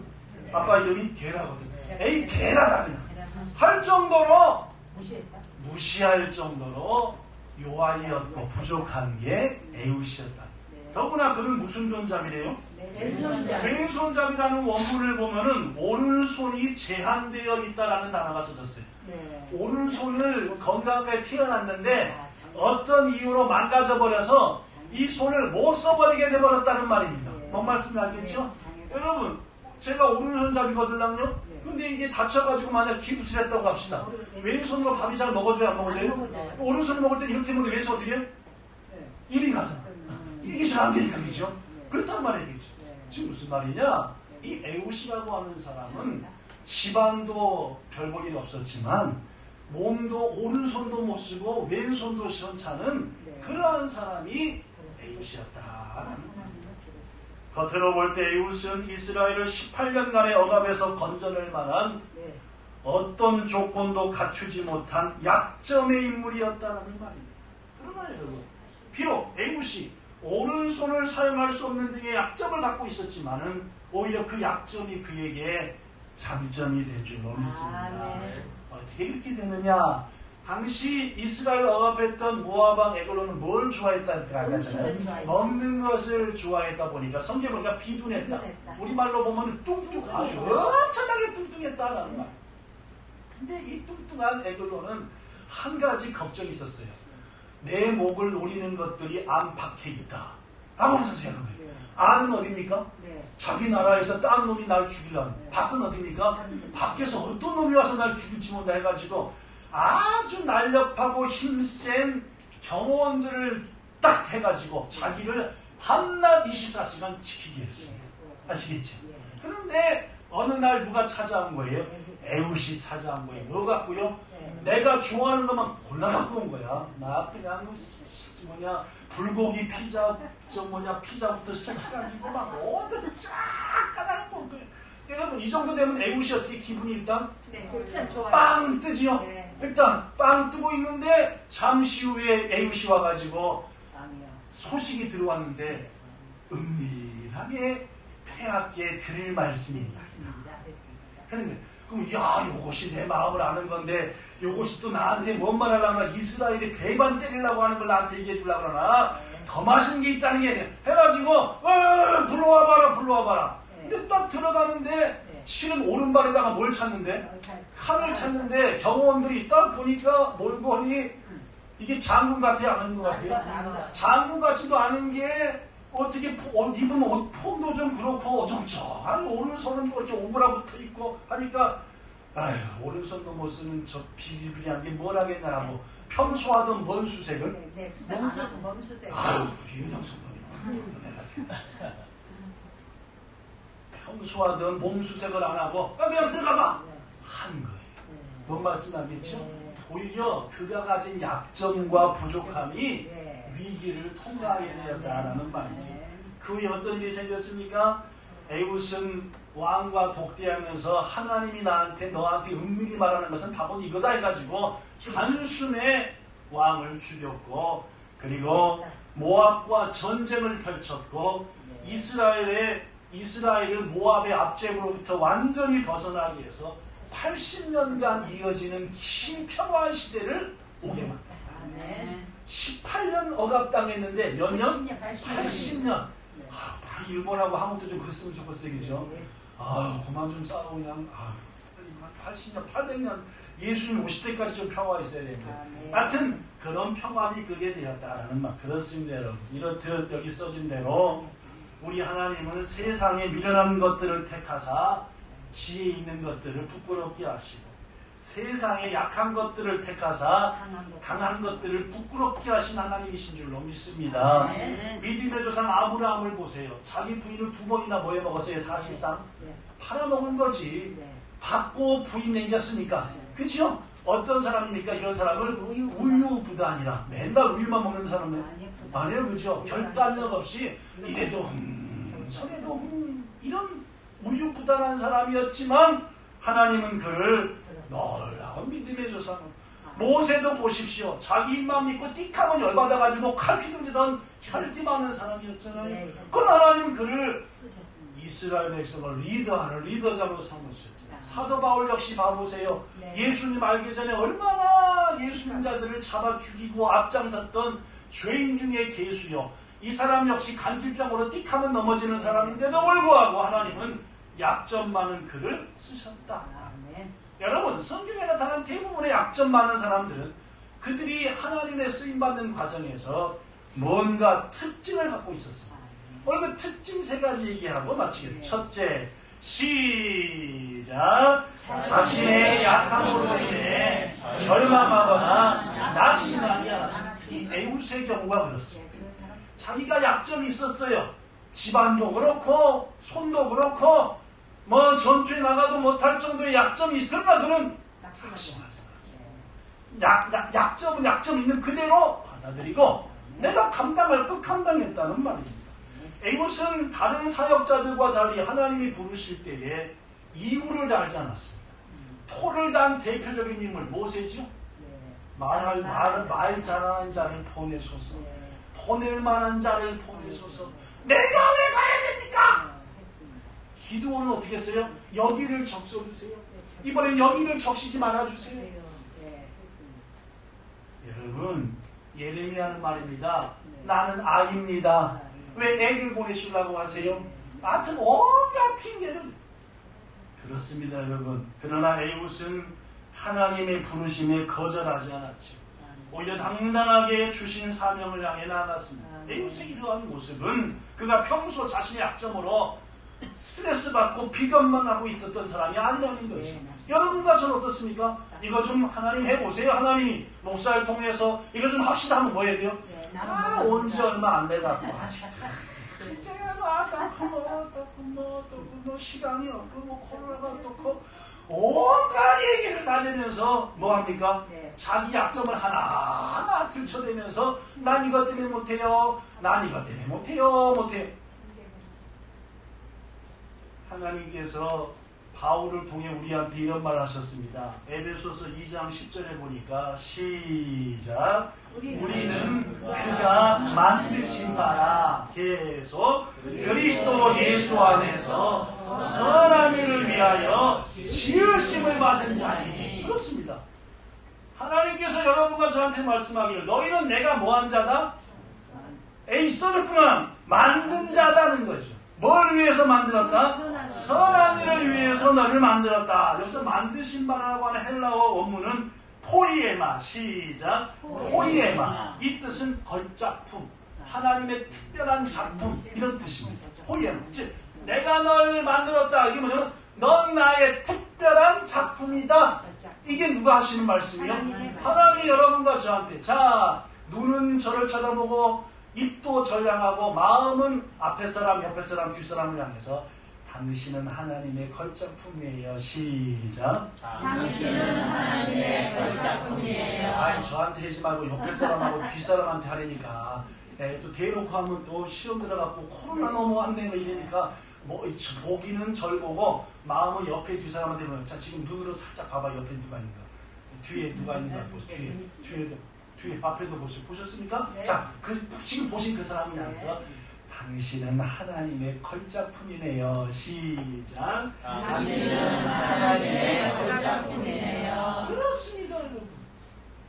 아빠 이름이 게라거든. 에이 게라다 그냥 할 정도로 무시할 정도로 요아이였고 부족한 게 에웃이었다. 더구나 그는 무슨 존재이래요? 왼손잡이라는 원문을 보면은 오른손이 제한되어 있다라는 단어가 써졌어요. 오른손을 건강하게 태어났는데 어떤 이유로 망가져버려서 이 손을 못 써버리게 돼버렸다는 말입니다. 뭔 말씀인지 알겠죠? 여러분, 제가 오른손잡이거든요. 근데 이게 다쳐가지고 만약 기부스를 했다고 합시다. 왼손으로 밥이 잘 먹어줘야 안 먹어줘요? 오른손을 먹을 때 이렇게 먹는데 왼손 어떻게 해요? 입이 가잖아. 이게 잘 안 되니까, 그죠? 그렇단 말이겠죠. 지금 무슨 말이냐? 이 에우시라고 하는 사람은 집안도 별 볼 일 없었지만 몸도 오른손도 못 쓰고 왼손도 시원찮은 그러한 사람이 에우시였다. 겉으로 볼 때 에우스는 이스라엘을 18년간의 억압에서 건져낼 만한 어떤 조건도 갖추지 못한 약점의 인물이었다는 말입니다. 그러나 여러분, 비록 에우시 오른손을 사용할 수 없는 등의 약점을 갖고 있었지만은 오히려 그 약점이 그에게 장점이 된 줄로 믿습니다. 어떻게 이렇게 되느냐? 당시 이스라엘 억압했던 모압왕 에글론은 뭘 좋아했다는 거잖아요. 먹는 것을 좋아했다 보니까 성경에 보니까 비둔했다. 우리말로 보면 뚱뚱하죠. 엄청나게 뚱뚱했다라는 말. 근데 이 뚱뚱한 에글론은 한 가지 걱정이 있었어요. 내 목을 노리는 것들이 안팎에 있다 라고 항상 생각해요. 안은 어디입니까? 자기 나라에서 딴 놈이 날 죽이려는. 밖은 어디입니까? 밖에서 어떤 놈이 와서 날 죽일지 못다 해가지고 아주 날렵하고 힘센 경호원들을 딱 해가지고 자기를 밤낮 24시간 지키게 했습니다. 아시겠죠? 그런데 어느 날 누가 찾아온 거예요? 에웃이 찾아온 거예요. 뭐 갖고요? 내가 좋아하는 것만 골라 갖고 온 거야. 나 그냥 불고기 피자, 피자부터 시작해가지고 막 뭐든 쫙 까다롭고. 여러분, 이 정도 되면 에웃이 어떻게 기분이 일단? 빵 뜨지요? 일단 빵 뜨고 있는데 잠시 후에 에웃이 와가지고 소식이 들어왔는데 은밀하게 폐하께 드릴 말씀이 있습니다. 그런데 그럼 요것이 내 마음을 아는 건데 요것이 또 나한테 뭔 말 하려나? 이스라엘이 배반 때리려고 하는 걸 나한테 얘기해 주려고 그러나? 더 맛있는 게 있다는 게 해가지고 불러와봐라. 근데 딱 들어가는데 실은 오른발에다가 뭘 찾는데? 칼을 찾는데 경호원들이 딱 보니까 몰골이 이게 장군 같아요? 안 하는 것 같아요? 장군 같지도 않은 게 어떻게 입은 옷 폼도 좀 그렇고 어정쩡한 오른손은 또 이렇게 오그라붙어 있고 하니까 오른손도 못 쓰는 저 비리비리한 게 뭘 하겠냐 하고 평소 하던 뭔 수색을? 몸수색. 우리 윤영 성도님 평소 하던 몸수색을 안 하고 그냥 들어가봐 한 거예요. 뭔 말씀 하겠죠? 오히려 그가 가진 약점과 부족함이 위기를 통과하게 되었다라는 말이지. 그 후에 어떤 일이 생겼습니까? 에웃은 왕과 독대하면서 하나님이 너한테 은밀히 말하는 것은 답은 이거다 해가지고 단숨에 왕을 죽였고, 그리고 모압과 전쟁을 펼쳤고, 이스라엘을 모압의 압제로부터 완전히 벗어나기 위해서 80년간 이어지는 긴 평화의 시대를 오게 만들었다. 18년 억압당했는데 몇 년? 80년. 일본하고 한국도 좀 그랬으면 좋겠어요, 그죠? 그만 좀 싸워 그냥. 80년, 800년 예수님 오실 때까지 좀 평화가 있어야 되는데. 하여튼 그런 평화이 그게 되었다라는 말. 그렇습니다, 여러분. 이렇듯 여기 써진 대로 우리 하나님은 세상에 미련한 것들을 택하사 지혜 있는 것들을 부끄럽게 하시고, 세상에 약한 것들을 택하사 강한 것들을 부끄럽게 하신 하나님이신 줄로 믿습니다. 믿음의 조상 아브라함을 보세요. 자기 부인을 2번이나 뭐 해먹었어요? 사실상 팔아먹은 거지. 받고 부인 남겼으니까. 그렇죠? 어떤 사람입니까? 이런 사람을 우유부단이라 맨날 우유만 먹는 사람은 아니에요. 그죠? 결단력 없이 이래도 저래도 이런 우유부단한 사람이었지만 하나님은 그를 놀라운 믿음의 조상. 모세도 보십시오. 자기 입만 믿고 띡하면 열받아가지고 칼 휘둘리던 혈기 많은 사람이었잖아요. 그러나 하나님 그를 이스라엘 백성을 리더하는 리더자로 삼으셨죠. 사도 바울 역시 봐보세요. 예수님 알기 전에 얼마나 예수 믿자들을 잡아 죽이고 앞장섰던 죄인 중에 괴수요. 이 사람 역시 간질병으로 띡하면 넘어지는 사람인데도 불구하고 하나님은 약점 많은 그를 쓰셨다. 여러분, 성경에 나타난 대부분의 약점 많은 사람들은 그들이 하나님의 쓰임받는 과정에서 뭔가 특징을 갖고 있었습니다. 오늘 그 특징 세 가지 얘기하고 마치겠습니다. 첫째, 시작. 자신의 약함으로 인해 절망하거나 낙심하지 않아. 이 에우스의 경우가 그렇습니다. 자기가 약점이 있었어요. 집안도 그렇고 손도 그렇고 뭐 전투에 나가도 못할 정도의 약점이 있어요. 그러나 그는 낙심하지 않았어요. 약점은 약점 있는 그대로 받아들이고 내가 감당할 것 감당했다는 말입니다. 에이봇은 다른 사역자들과 달리 하나님이 부르실 때에 이유를 알지 않았습니다. 토를 단 대표적인 인물 모세죠. 말 잘하는 자를 보내소서. 보낼 만한 자를 보내소서. 내가 왜 가야 됩니까? 기도는 어떻게 했어요? 여기를 적셔주세요. 이번엔 여기를 적시지 말아주세요. 여러분, 예레미야는 말입니다. 나는 아이입니다. 왜 애를 보내시려고 하세요? 하여튼 온갖 핑계를. 그렇습니다, 여러분. 그러나 에이봇은 하나님의 부르심에 거절하지 않았죠. 오히려 당당하게 주신 사명을 향해 나아갔습니다. 에이봇의 이러한 모습은 그가 평소 자신의 약점으로 스트레스 받고 비관만 하고 있었던 사람이 아니라는 것이죠. 여러분과 저는 어떻습니까? 이거 좀 하나님 해보세요. 하나님이 목사를 통해서 이거 좀 합시다 하면 뭐 해야 돼요? 온 지 얼마 안 돼갖고 아직 이제 뭐 시간이 없고 뭐 코로나가 떴고 온갖 얘기를 다니면서 뭐합니까? 자기 약점을 하나하나 들춰대면서 난 이것 때문에 못해요. 난 이것 때문에 못해요. 하나님께서 바울을 통해 우리한테 이런 말을 하셨습니다. 에베소서 2장 10절에 보니까 시작. 우리는 그가 만드신 바라 계속 그리스도 예수 안에서 선한 일을 위하여 지으심을 받은 자니. 그렇습니다. 하나님께서 여러분과 저한테 말씀하기를 너희는 내가 뭐한 자다? 에이서였구나. 만든 자다는 거죠. 뭘 위해서 만들었다? 선한 일을 위해서 너를 만들었다. 여기서 만드신 바라고 하는 헬라어 원문은 포이에마. 시작. 포이에마. 이 뜻은 걸작품, 하나님의 특별한 작품, 이런 뜻입니다. 포이에마. 즉 내가 널 만들었다. 이게 뭐냐면 넌 나의 특별한 작품이다. 이게 누가 하시는 말씀이요? 하나님이 여러분과 저한테. 자, 눈은 저를 쳐다보고 입도 저를 향하고 마음은 앞에 사람, 옆에 사람, 뒷 사람을 향해서 당신은 하나님의 걸작품이에요. 시작. 당신은 하나님의 걸작품이에요. 아이, 저한테 하지 말고 옆에 사람하고 뒷 사람한테 하려니까. 또 대놓고 하면 또 시험 들어갖고 코로나 넘어왔네 뭐 이러니까 뭐 보기는 절 보고 마음은 옆에 뒷 사람한테 보면 자 지금 눈으로 살짝 봐봐. 옆에 누가 있는가, 뒤에 누가 있는가 보세요. 뒤에 앞에도 보셨습니까? 네. 자, 지금 보신 그 사람을 향해서 당신은 하나님의 걸작품이네요. 시작. 당신은 하나님의 걸작품이네요. 그렇습니다, 여러분.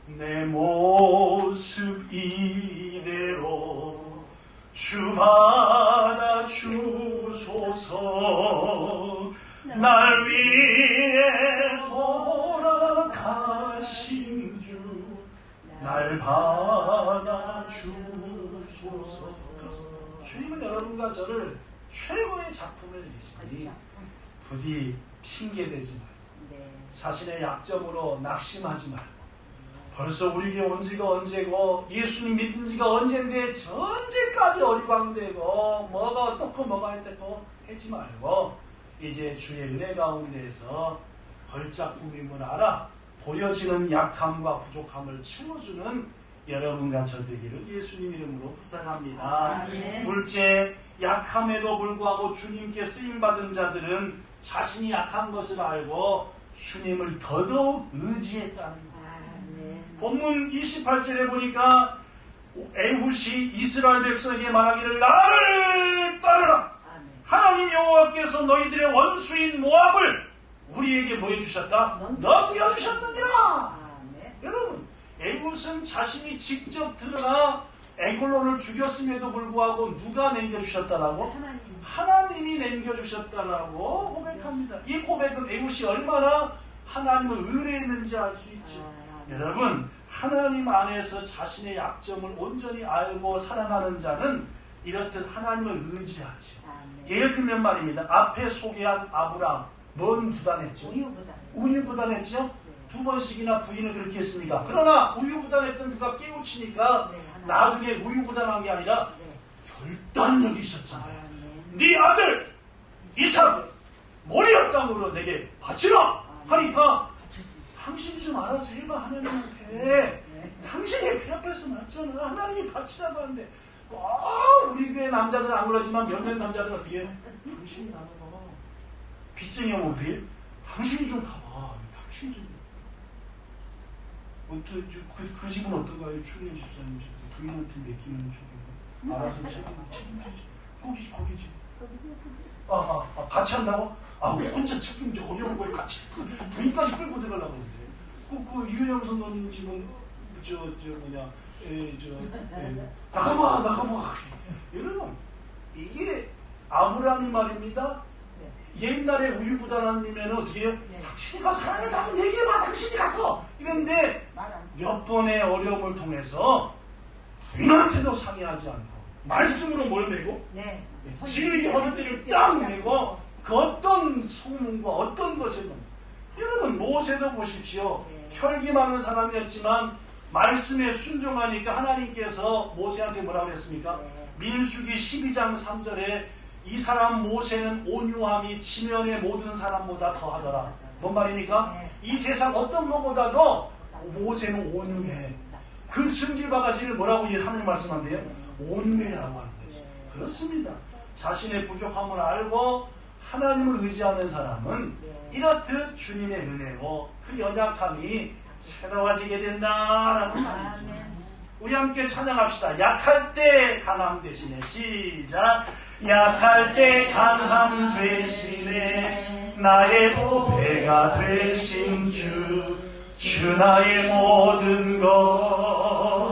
내 모습 이대로 주 받아 주소서. 날 위해 돌아가신 주 날 받아 주소서. 주님은 여러분과 저를 최고의 작품을 내리시니 부디 핑계대지 말고 자신의 약점으로 낙심하지 말고 벌써 우리에게 온 지가 언제고 예수님 믿은 지가 언젠데 전제까지 어리광되고 뭐가 어떻고 뭐가 어떻고 하지 말고 이제 주의 은혜 가운데에서 걸작품임을 알아 보여지는 약함과 부족함을 채워주는 여러분과 저 되기를 예수님 이름으로 부탁합니다. 둘째, 약함에도 불구하고 주님께 쓰임받은 자들은 자신이 약한 것을 알고 주님을 더더욱 의지했다는 거예요. 본문 28절에 보니까 에훗이 이스라엘 백성에게 말하기를 나를 따르라. 하나님 여호와께서 너희들의 원수인 모압을 우리에게 뭐 해주셨다? 넘겨주셨느니라. 여러분, 에훗은 자신이 직접 드러나 에글론을 죽였음에도 불구하고 누가 남겨주셨다라고? 하나님이 남겨주셨다라고 고백합니다. 이 고백은 에훗이 얼마나 하나님을 의뢰했는지 알 수 있죠. 여러분, 하나님 안에서 자신의 약점을 온전히 알고 사랑하는 자는 이렇듯 하나님을 의지하죠. 예를 들면 말입니다. 앞에 소개한 아브람, 뭔 부단했죠? 우유부단했죠? 두 번씩이나 부인을 그렇게 했습니까? 그러나 우유부단했던 그가 깨우치니까 나중에 우유부단한 게 아니라 결단력이 있었잖아요. 네 아들 이삭을 모리아 땅으로 내게 바치라 하니까 당신이 좀 알아서 해봐. 하나님한테 당신이 배 앞에서 맞잖아. 하나님이 바치라고 하는데 우리 교회 남자들은 안 그러지만 몇몇 남자들은 어떻게 해? 당신이 나눠봐. 빚쟁이 오면 당신이 좀 가봐. 당신이 좀. 그 집은 어떤가요? 추리의 집사님 집. 부인한테 맡기는 쪽에 알아서 책임지지. 거기지. 같이 한다고? 왜 혼자 책임져? 어려운 걸 같이 부인까지 끌고 들어가려고 그러는데. 그 유영 선생님 집은 나가봐. 여러분, 이게 아브라함이 말입니다. 옛날에 우유부단하면 어떻게 해요? 당신이 가서 하나님을 한번 얘기해봐. 당신이 가서. 이랬는데 몇 번의 어려움을 통해서 부인한테도 상의하지 않고 말씀으로 뭘 내고? 진리 허리띠를 딱 내고 그 어떤 소문과 어떤 것이든 여러분 모세도 보십시오. 혈기 많은 사람이었지만 말씀에 순종하니까 하나님께서 모세한테 뭐라고 그랬습니까? 민수기 12장 3절에 이 사람 모세는 온유함이 지면의 모든 사람보다 더하더라. 뭔 말입니까? 이 세상 어떤 것보다도 모세는 온유해. 그 승질 바가지를 뭐라고 하나님 말씀한대요? 온유해라고 하는 거지. 그렇습니다. 자신의 부족함을 알고 하나님을 의지하는 사람은 이렇듯 주님의 은혜로 그 연약함이 새로워지게 된다라는 말이죠. 우리 함께 찬양합시다. 약할 때 강함 대신에 시작. 약할 때 강함 대신에 나의 보배가 되신 주 나의 모든 것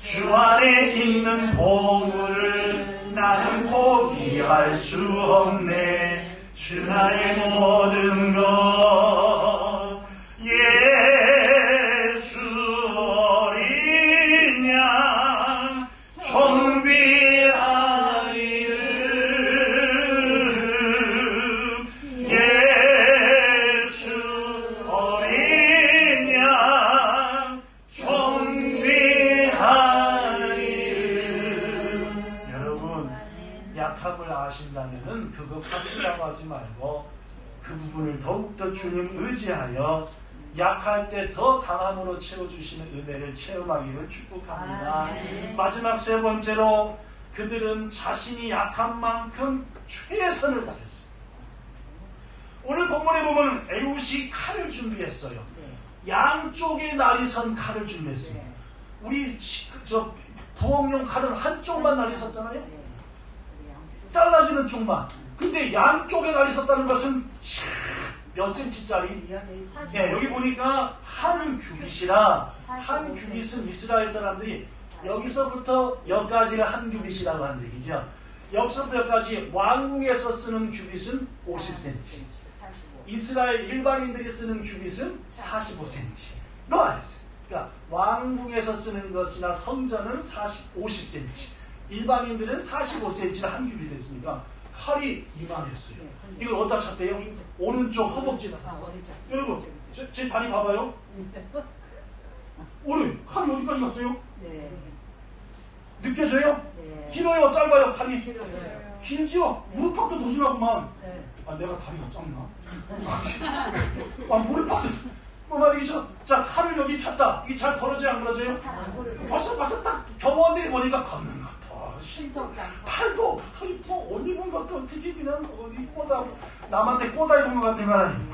주 안에 있는 보물을 나는 포기할 수 없네. 주 나의 모든 것 예수 어린 양 존귀하리를 예수 어린 양 존귀하리를. 여러분, 약함을 아신다면은 그거 가지라고 하지 말고 그 부분을 더욱더 주님 의지하여 약할 때 더 강함으로 채워주시는 은혜를 체험하기를 축복합니다. 마지막 세 번째로 그들은 자신이 약한 만큼 최선을 다했어요. 오늘 본문에 보면 에훗이 칼을 준비했어요. 양쪽에 날이 선 칼을 준비했어요. 우리 부엌용 칼은 한쪽만 날이 섰잖아요. 잘라지는 쪽만. 근데 양쪽에 날이 섰다는 것은 몇 센치짜리? 여기 보니까 한 규빗이라, 한 규빗은 이스라엘 사람들이 여기서부터 여기까지를 한 규빗이라고 하는 얘기죠. 여기서부터 여기까지 왕궁에서 쓰는 규빗은 50cm. 이스라엘 일반인들이 쓰는 규빗은 45cm로 알았어요. 그러니까 왕궁에서 쓰는 것이나 성전은 50cm. 일반인들은 45cm를 한 규빗 했으니까 칼이 이만했어요. 이걸 어디다 찼대요? 오른쪽 허벅지다. 여러분, 제 다리 봐봐요. 오늘 칼이 어디까지 갔어요? 느껴져요? 길어요? 짧아요? 칼이? 길지요? 무릎팍도 더 심하구만. 내가 다리가 짧나? 무릎팍도 말이죠. 자, 칼을 여기 찼다. 이게 잘 벌어져요? 안 벌어져요? 벌써 딱 경호원들이 보니까 걷는 것도 팔도 붙어있고 옷 입은 것도 어떻게 그냥 어디 남한테 꼬다 입은 것 같으면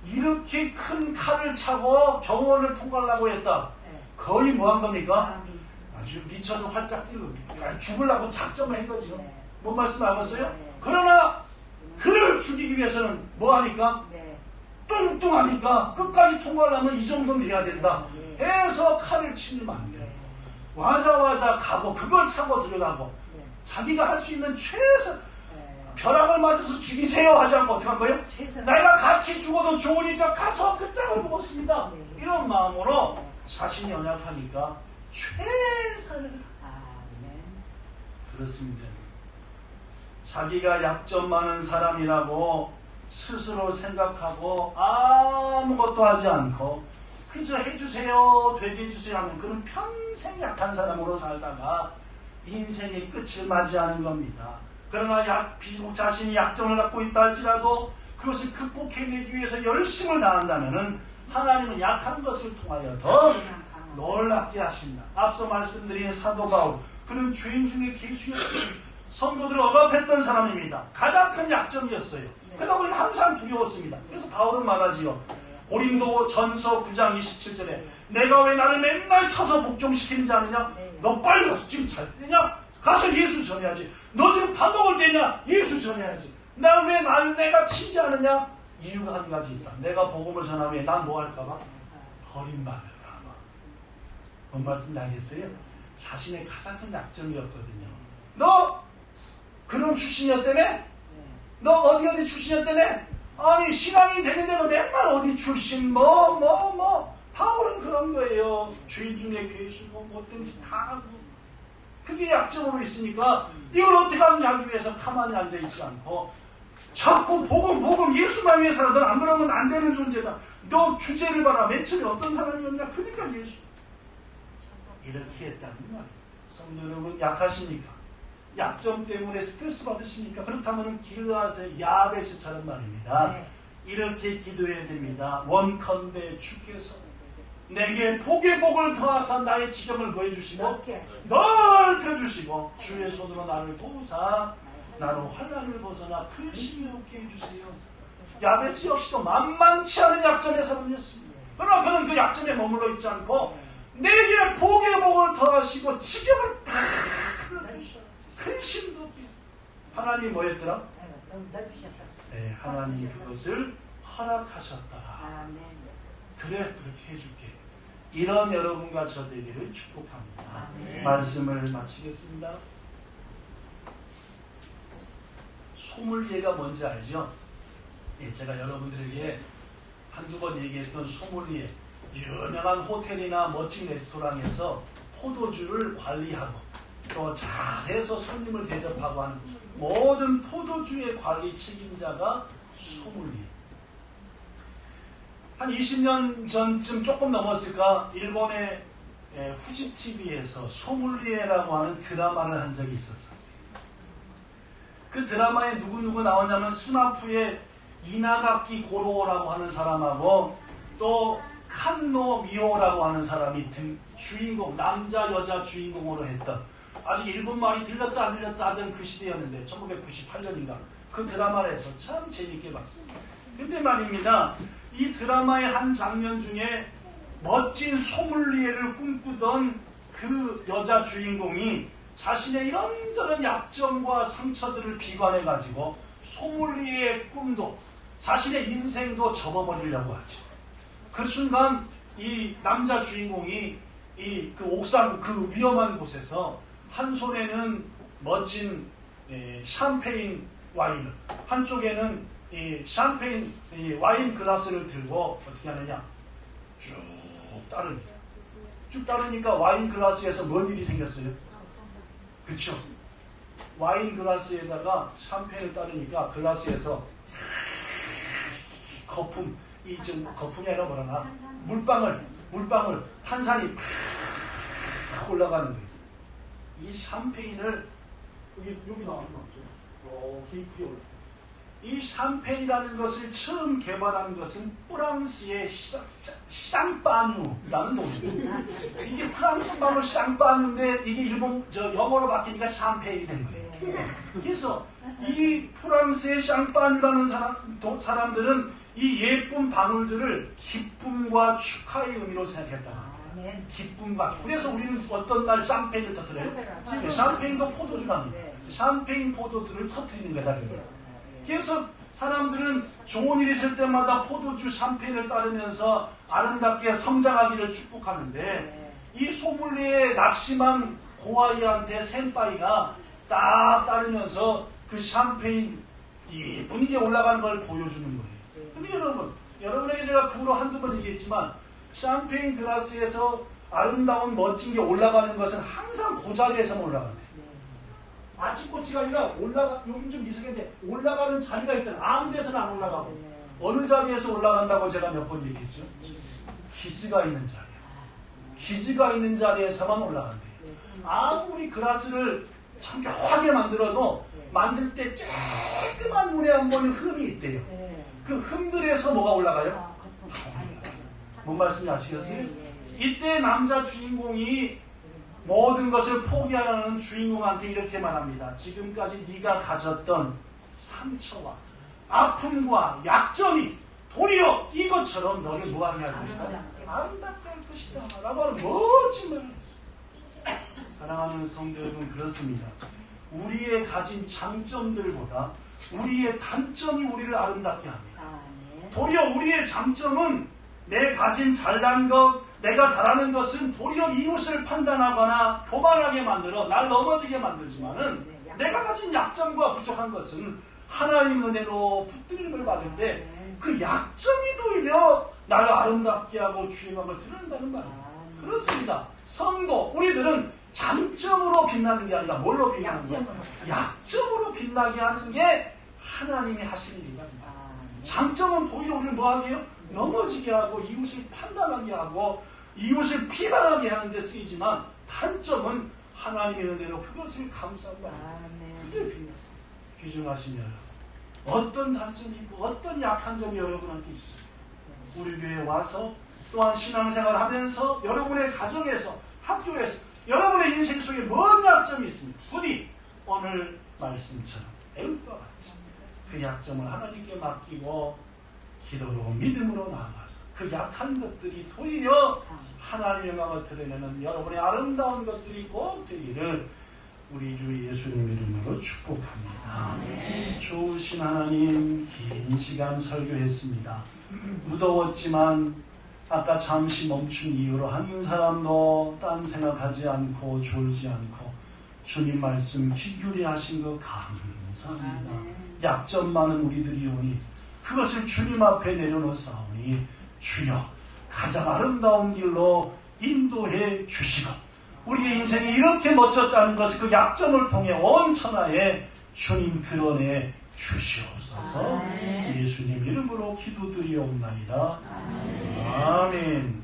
이렇게 큰 칼을 차고 경호원을 통과하려고 했다. 거의 뭐한 겁니까? 아주 미쳐서 활짝 뛰고 죽으려고 작정을 한 거죠. 뭔 말씀 안 했어요? 그러나 그를 죽이기 위해서는 뭐 하니까? 또 뚱뚱하니까 끝까지 통과하려면 이 정도는 돼야 된다 해서 칼을 치면 안 돼요. 와자와자 가고 그걸 차고 들어가고 자기가 할 수 있는 최선 벼락을 맞아서 죽이세요 하지 않고 어떻게 한 거예요? 내가 같이 죽어도 좋으니까 가서 끝장을 먹었습니다. 이런 마음으로 자신이 연약하니까 최선을 그렇습니다. 자기가 약점 많은 사람이라고 스스로 생각하고 아무것도 하지 않고 그저 해주세요 되게 해주세요 하는 그런 평생 약한 사람으로 살다가 인생의 끝을 맞이하는 겁니다. 그러나 비록 자신이 약점을 갖고 있다 할지라도 그것을 극복해내기 위해서 열심을 다한다면 하나님은 약한 것을 통하여 더 놀랍게 하신다. 앞서 말씀드린 사도 바울, 그는 죄인 중에 괴수였어요. 성도들을 억압했던 사람입니다. 가장 큰 약점이었어요. 그러다 보니 항상 두려웠습니다. 그래서 바울은 말하지요. 고린도 전서 9장 27절에 내가 왜 나를 맨날 쳐서 복종시키는지 아느냐? 너 빨리 가서 지금 잘 때냐? 가서 예수 전해야지. 너 지금 밥 먹을 때냐? 예수 전해야지. 난 왜 내가 치지 않느냐? 이유가 한 가지 있다. 내가 복음을 전하면 난 뭐 할까봐? 버림받을까봐. 뭔 말씀인지 알겠어요? 자신의 가장 큰 약점이었거든요. 너 그런 출신이었다며? 너 어디 출신이었다며? 아니 신앙이 되는데 너 맨날 어디 출신 바울은 그런 거예요. 죄인 중에 괴수고 못된 짓 다 하고 그게 약점으로 있으니까 이걸 어떻게 하는지 하기 위해서 가만히 앉아있지 않고 자꾸 복음 예수만 위해서라도 안 그러면 안 되는 존재다. 너 주제를 봐라. 맨 처음에 어떤 사람이었냐? 그러니까 예수. 이렇게 했다는 말이에요. 성도 여러분 약하십니까? 약점 때문에 스트레스 받으십니까? 그렇다면 기도하세요. 야베스처럼 말입니다. 이렇게 기도해야 됩니다. 원컨대 주께서 내게 복의 복을 더하사 나의 지경을 뭐해주시고 넓혀주시고 주의 손으로 나를 도우사 나로 환난을 벗어나 근심이 없게 해주세요. 야베스 역시도 만만치 않은 약점의 사람이었습니다. 그러나 그는 그 약점에 머물러 있지 않고 내게 복의 복을 더하시고 지경을 다 근심도 없게 하나님이 뭐였더라? 네, 하나님이 그것을 허락하셨더라. 그래 그렇게 해줄게. 이런 여러분과 저 되기를 축복합니다. 말씀을 마치겠습니다. 소믈리에가 뭔지 알죠? 예, 제가 여러분들에게 한두 번 얘기했던 소믈리에, 유명한 호텔이나 멋진 레스토랑에서 포도주를 관리하고 또 잘해서 손님을 대접하고 하는 모든 포도주의 관리 책임자가 소믈리에. 한 20년 전쯤 조금 넘었을까 일본의 후지 TV에서 소믈리에라고 하는 드라마를 한 적이 있었어요. 그 드라마에 누구 나오냐면 스마프의 이나가키 고로라고 하는 사람하고 또 칸노 미호라고 하는 사람이 주인공, 남자 여자 주인공으로 했던, 아직 일본말이 들렸다 안 들렸다 하던 그 시대였는데 1998년인가 그 드라마를 해서 참 재밌게 봤습니다. 근데 말입니다, 이 드라마의 한 장면 중에 멋진 소믈리에를 꿈꾸던 그 여자 주인공이 자신의 이런저런 약점과 상처들을 비관해가지고 소믈리에의 꿈도 자신의 인생도 접어버리려고 하죠. 그 순간 이 남자 주인공이 그 옥상 그 위험한 곳에서 한 손에는 멋진 샴페인 와인을, 한쪽에는 샴페인 와인 글라스를 들고 어떻게 하느냐, 쭉 따릅니다. 쭉 따르니까 와인 글라스에서 뭔 일이 생겼어요? 그쵸? 와인 글라스에다가 샴페인을 따르니까 글라스에서 거품, 거품이 아니라 뭐라나, 물방울, 탄산이 팍 올라가는 거예요. 이 샴페인을, 여기 나오는 거 없죠? 깊이 올라. 이 샴페인이라는 것을 처음 개발한 것은 프랑스의 샹파뉴라는 동네입니다. 이게 프랑스 말로 샹파뉴인데 이게 영어로 바뀌니까 샴페인이 된 거예요. 그래서 이 프랑스의 샹파뉴라는 사람들은 이 예쁜 방울들을 기쁨과 축하의 의미로 생각했다. 기쁨과. 그래서 우리는 어떤 날 샴페인을 터뜨려요? 샴페인도 포도주랍니다. 샴페인 포도들을 터뜨리는 거다. 그래서 사람들은 좋은 일 있을 때마다 포도주 샴페인을 따르면서 아름답게 성장하기를 축복하는데 이 소믈리에 낙심한 고아이한테 센파이가 딱 따르면서 그 샴페인 이 분위기에 올라가는 걸 보여주는 거예요. 근데 여러분에게 제가 그 후로 한두 번 얘기했지만 샴페인 글라스에서 아름다운 멋진 게 올라가는 것은 항상 그 자리에서만 올라간대요. 아치꼬치가 아니라 요즘 좀 이상한데 올라가는 자리가 있다는 아무 데서는 안 올라가고 어느 자리에서 올라간다고 제가 몇 번 얘기했죠? 기지가 있는 자리야. 기지가 있는 자리에서만 올라간대요. 아무리 글라스를 정교하게 만들어도 만들 때 조그만 눈에 안 보이는 흠이 있대요. 그 흠들에서 뭐가 올라가요? 뭔 말씀인지 아시겠어요? 이때 남자 주인공이 모든 것을 포기하라는 주인공한테 이렇게 말합니다. 지금까지 네가 가졌던 상처와 아픔과 약점이 도리어 이것처럼 너를 뭐하게 할 것이다? 아름답게 할 것이다 라고 하는 멋진 말을 했습니다. 사랑하는 성도 여러분, 그렇습니다. 우리의 가진 장점들보다 우리의 단점이 우리를 아름답게 합니다. 도리어 우리의 장점은 내 가진 잘난 것, 내가 잘하는 것은 도리어 이웃을 판단하거나 교만하게 만들어 날 넘어지게 만들지만은 내가 가진 약점과 부족한 것은 하나님 은혜로 붙들림을 받을 때 그 약점이 도리어 나를 아름답게 하고 주임함을 드러낸다는 말이에요. 그렇습니다. 성도, 우리들은 장점으로 빛나는 게 아니라 뭘로 빛나는 거예요? 약점으로 빛나게 하는 게 하나님이 하시는 일입니다. 장점은 도리어 우리를 뭐하게 해요? 넘어지게 하고 이웃을 판단하게 하고 이웃을 비방하게 하는 데 쓰이지만 단점은 하나님의 은혜로 그것을 감싸고 그게 귀중하시면 어떤 단점이 있고 어떤 약한 점이 여러분한테 있으세요? 우리 교회에 와서 또한 신앙생활을 하면서 여러분의 가정에서 학교에서 여러분의 인생 속에 뭔 약점이 있습니까? 부디 오늘 말씀처럼 애국과 같이 그 약점을 하나님께 맡기고 기도로 믿음으로 나아가서 그 약한 것들이 도리어 하나님의 마음을 드러내는 여러분의 아름다운 것들이 꼭 되기를 우리 주 예수님 이름으로 축복합니다. 좋으신 하나님, 긴 시간 설교했습니다. 무더웠지만 아까 잠시 멈춘 이유로 한 사람도 딴 생각하지 않고 졸지 않고 주님 말씀 귀 기울여 하신 것 감사합니다. 약점 많은 우리들이 오니 그것을 주님 앞에 내려놓사오니 주여 가장 아름다운 길로 인도해 주시고 우리의 인생이 이렇게 멋졌다는 것을 그 약점을 통해 온 천하에 주님 드러내 주시옵소서. 예수님 이름으로 기도드리옵나이다. 아멘.